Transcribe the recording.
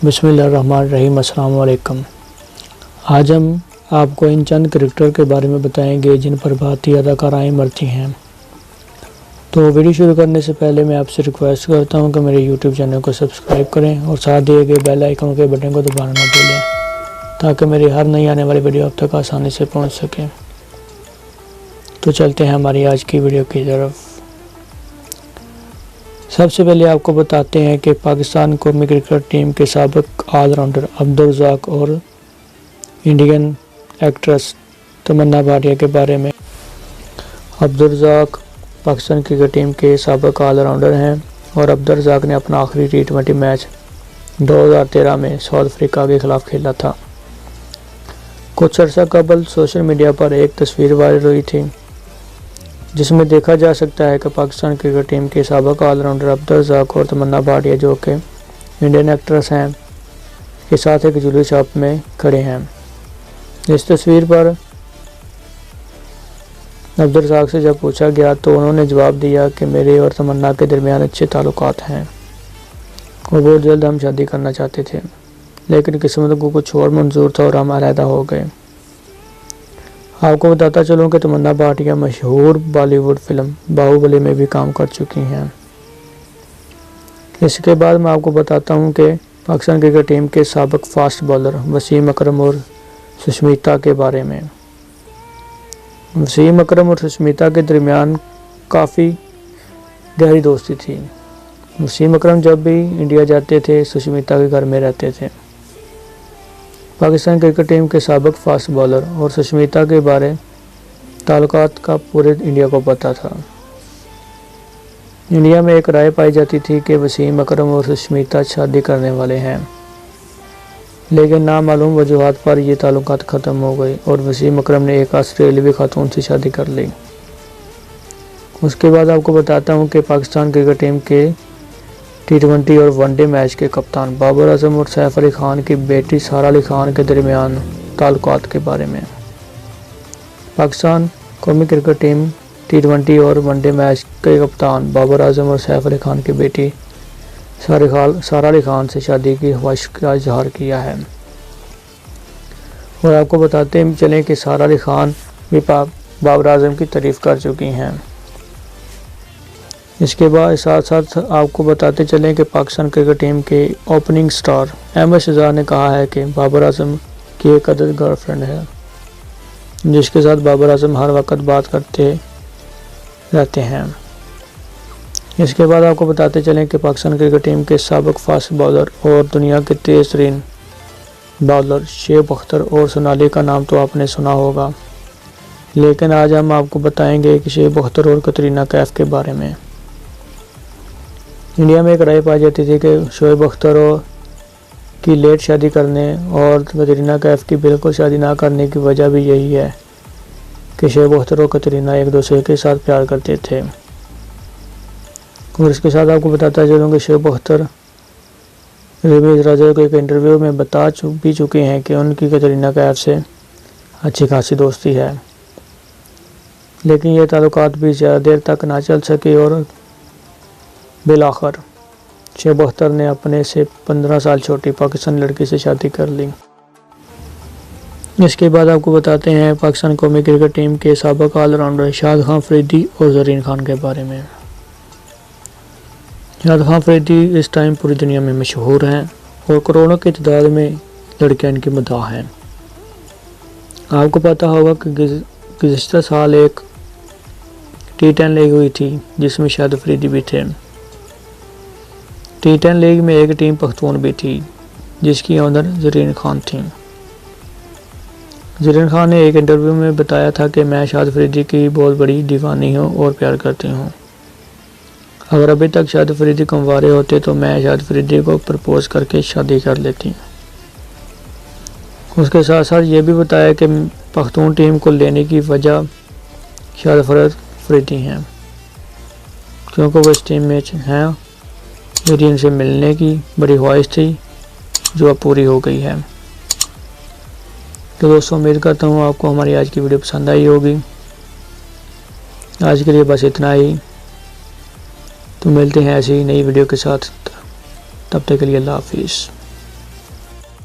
बिस्मिल्लाहिर्रहमानिर्रहीम। अस्सलाम वालेकुम। आज हम आपको इन चंद क्रिकेटर के बारे में बताएंगे जिन पर भारतीय अदाकाराएँ मरती हैं। तो वीडियो शुरू करने से पहले मैं आपसे रिक्वेस्ट करता हूं कि मेरे यूट्यूब चैनल को सब्सक्राइब करें और साथ दिए गए बेल आइकन के बटन को दबाना ना भूलें ताकि मेरी हर नई आने वाली वीडियो आप तक आसानी से पहुँच सके। तो चलते हैं हमारी आज की वीडियो की तरफ। सबसे पहले आपको बताते हैं कि पाकिस्तान कौमी क्रिकेट टीम के साबिक ऑलराउंडर अब्दुल रज़ाक और इंडियन एक्ट्रेस तमन्ना भाटिया के बारे में। अब्दुल रज़ाक पाकिस्तान क्रिकेट टीम के साबिक ऑलराउंडर हैं और अब्दुल रज़ाक ने अपना आखिरी T20 मैच 2013 में साउथ अफ्रीका के खिलाफ खेला था। कुछ अर्सा कबल सोशल मीडिया पर एक तस्वीर वायरल हुई थी जिसमें देखा जा सकता है कि पाकिस्तान क्रिकेट टीम के साबिक ऑलराउंडर अब्दुल रज़ाक और तमन्ना भाटिया, जो कि इंडियन एक्ट्रेस हैं, के साथ एक ज्वेलरी शॉप में खड़े हैं। इस तस्वीर पर अब्दुल रज़ाक से जब पूछा गया तो उन्होंने जवाब दिया कि मेरे और तमन्ना के दरमियान अच्छे ताल्लुकात हैं और बहुत जल्द हम शादी करना चाहते थे, लेकिन किस्मत को कुछ और मंजूर था और हम अलहदा हो गए। आपको बताता चलूँ कि तमन्ना भाटिया मशहूर बॉलीवुड फिल्म बाहुबली में भी काम कर चुकी हैं। इसके बाद मैं आपको बताता हूँ कि पाकिस्तान क्रिकेट टीम के साबिक फास्ट बॉलर वसीम अकरम और सुष्मिता के बारे में। वसीम अकरम और सुष्मिता के दरमियान काफ़ी गहरी दोस्ती थी। वसीम अकरम जब भी इंडिया जाते थे सुष्मिता के घर में रहते थे। पाकिस्तान क्रिकेट टीम के साबिक फास्ट बॉलर और सुष्मिता के बारे ताल्लुकात का पूरे इंडिया को पता था। इंडिया में एक राय पाई जाती थी कि वसीम अकरम और सुष्मिता शादी करने वाले हैं, लेकिन नामालूम वजूहात पर ये ताल्लुकात ख़त्म हो गए और वसीम अकरम ने एक ऑस्ट्रेलियावी खातून से शादी कर ली। उसके बाद आपको बताता हूँ कि पाकिस्तान क्रिकेट टीम के T20 और वनडे मैच के कप्तान बाबर आजम और सैफ अली खान की बेटी सारा अली खान के दरमियान ताल्लुकात के बारे में। पाकिस्तान कौमी क्रिकेट टीम T20 और वनडे मैच के कप्तान बाबर आजम और सैफ अली खान की बेटी सारा अली खान से शादी की ख्वाहिश का इजहार किया है। और आपको बताते चलें कि सारा अली खान भी बाबर आजम की तारीफ़ कर चुकी हैं। इसके बाद साथ साथ आपको बताते चलें कि पाकिस्तान क्रिकेट टीम के ओपनिंग स्टार अहमद शहजाद ने कहा है कि बाबर आजम की एक अदद गर्लफ्रेंड है जिसके साथ बाबर आजम हर वक्त बात करते रहते हैं। इसके बाद आपको बताते चलें कि पाकिस्तान क्रिकेट टीम के साबिक फास्ट बॉलर और दुनिया के तेज़ तरीन बॉलर शेब अख्तर और सोनाली का नाम तो आपने सुना होगा, लेकिन आज हम आपको बताएंगे कि शेब अख्तर और कतरीना कैफ के बारे में। इंडिया में एक राय पाई जाती थी कि शोएब अख्तर की लेट शादी करने और कतरीना कैफ की बिल्कुल शादी ना करने की वजह भी यही है कि शोएब अख्तर और कतरीना एक दूसरे के साथ प्यार करते थे। और इसके साथ आपको बताता चलूँ कि शोएब अख्तर रमीज राजा को एक इंटरव्यू में बता भी चुके हैं कि उनकी कतरीना कैफ से अच्छी खासी दोस्ती है, लेकिन ये ताल्लुकात भी ज़्यादा देर तक ना चल सके और बिलाखिर शेब अख्तर ने अपने से 15 साल छोटी पाकिस्तानी लड़की से शादी कर ली। इसके बाद आपको बताते हैं पाकिस्तान कौमी क्रिकेट टीम के साबिक ऑलराउंडर शाद खान अफरीदी और ज़रीन खान के बारे में। शाद खान अफरीदी इस टाइम पूरी दुनिया में मशहूर हैं और करोड़ों की तादाद में लड़कियां इनकी मदाह हैं। आपको पता होगा कि गुज़िश्ता साल एक T10 लीग हुई थी जिसमें शाद अफरीदी भी थे। T10 लीग में एक टीम पख्तून भी थी जिसकी ओनर ज़रीन खान थी। ज़रीन खान ने एक इंटरव्यू में बताया था कि मैं शाद अफरीदी की बहुत बड़ी दीवानी हूँ और प्यार करती हूँ। अगर अभी तक शाद अफरीदी कुंवारे होते तो मैं शाद अफरीदी को प्रपोज करके शादी कर लेती। उसके साथ साथ ये भी बताया कि पख्तून टीम को लेने की वजह शाद अफरीदी हैं, क्योंकि वो इस टीम में हैं। मेरी इनसे मिलने की बड़ी ख्वाहिश थी जो अब पूरी हो गई है। तो दोस्तों, उम्मीद करता हूँ आपको हमारी आज की वीडियो पसंद आई होगी। आज के लिए बस इतना ही। तो मिलते हैं ऐसी ही नई वीडियो के साथ, तब तक के लिए अल्लाह हाफिज़।